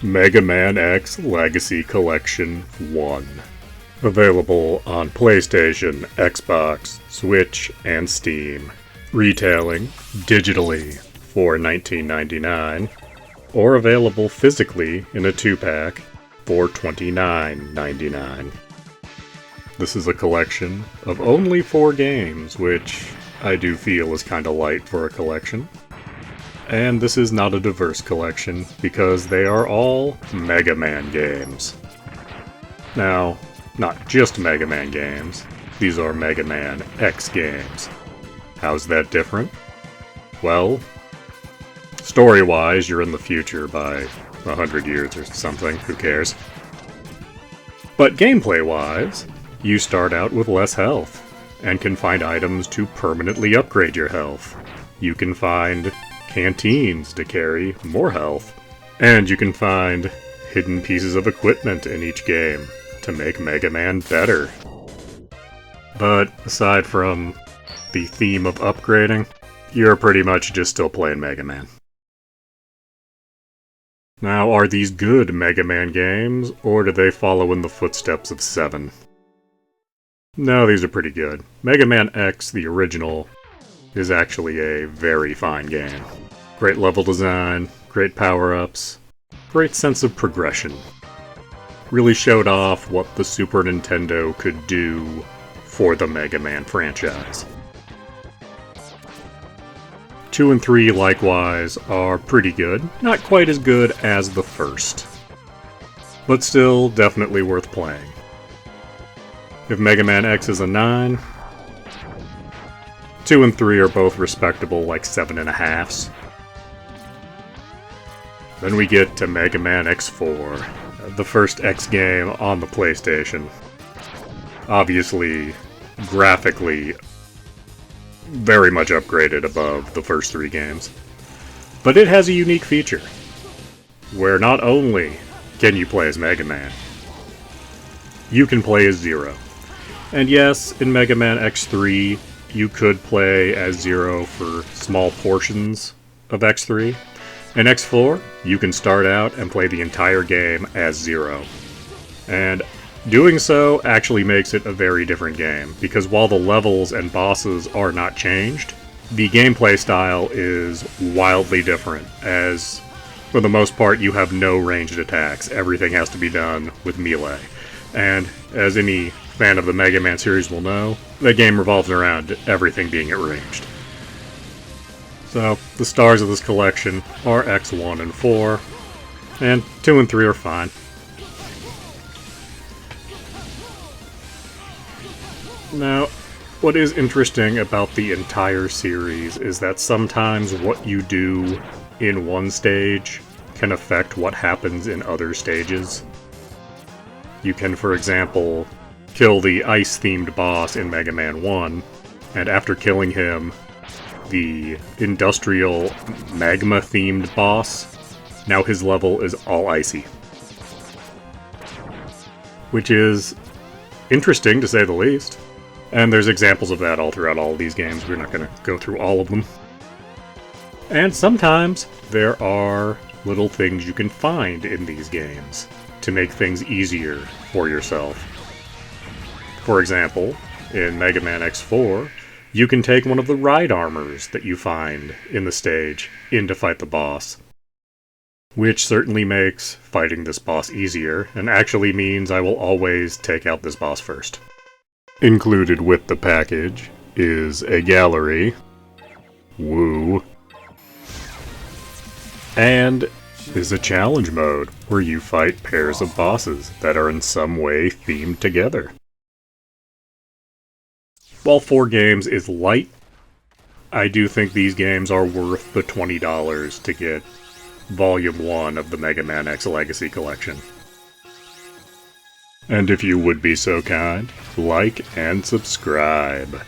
Mega Man X Legacy Collection 1. Available on PlayStation, Xbox, Switch, and Steam. Retailing digitally for $19.99, or available physically in a 2-pack for $29.99. This is a collection of only 4 games, which I do feel is kinda light for a collection. And this is not a diverse collection, because they are all Mega Man games. Now, not just Mega Man games, these are Mega Man X games. How's that different? Well, story-wise, you're in the future by 100 years or something, who cares? But gameplay-wise, you start out with less health, and can find items to permanently upgrade your health. You can find canteens to carry more health, and you can find hidden pieces of equipment in each game to make Mega Man better. But aside from the theme of upgrading, you're pretty much just still playing Mega Man. Now, are these good Mega Man games, or do they follow in the footsteps of 7? No, these are pretty good. Mega Man X, the original, is actually a very fine game. Great level design, great power-ups, great sense of progression. Really showed off what the Super Nintendo could do for the Mega Man franchise. 2 and 3, likewise, are pretty good. Not quite as good as the first, but still definitely worth playing. If Mega Man X is a 9, 2 and 3 are both respectable, like 7.5s. Then we get to Mega Man X4, the first X game on the PlayStation. Obviously, graphically, very much upgraded above the first 3 games. But it has a unique feature, where not only can you play as Mega Man, you can play as Zero. And yes, in Mega Man X3, you could play as Zero for small portions of X3. In X4, you can start out and play the entire game as Zero. And doing so actually makes it a very different game, because while the levels and bosses are not changed, the gameplay style is wildly different, as for the most part you have no ranged attacks. Everything has to be done with melee. And as any fan of the Mega Man series will know, the game revolves around everything being at ranged. So, the stars of this collection are X1 and 4, and 2 and 3 are fine. Now, what is interesting about the entire series is that sometimes what you do in one stage can affect what happens in other stages. You can, for example, kill the ice-themed boss in Mega Man 1, and after killing him, the industrial magma-themed boss, now his level is all icy. Which is interesting, to say the least. And there's examples of that all throughout all of these games. We're not going to go through all of them. And sometimes there are little things you can find in these games to make things easier for yourself. For example, in Mega Man X4, you can take one of the ride armors that you find in the stage in to fight the boss. Which certainly makes fighting this boss easier, and actually means I will always take out this boss first. Included with the package is a gallery. Woo. And is a challenge mode, where you fight pairs of bosses that are in some way themed together. While 4 games is light, I do think these games are worth the $20 to get Volume 1 of the Mega Man X Legacy Collection. And if you would be so kind, like and subscribe.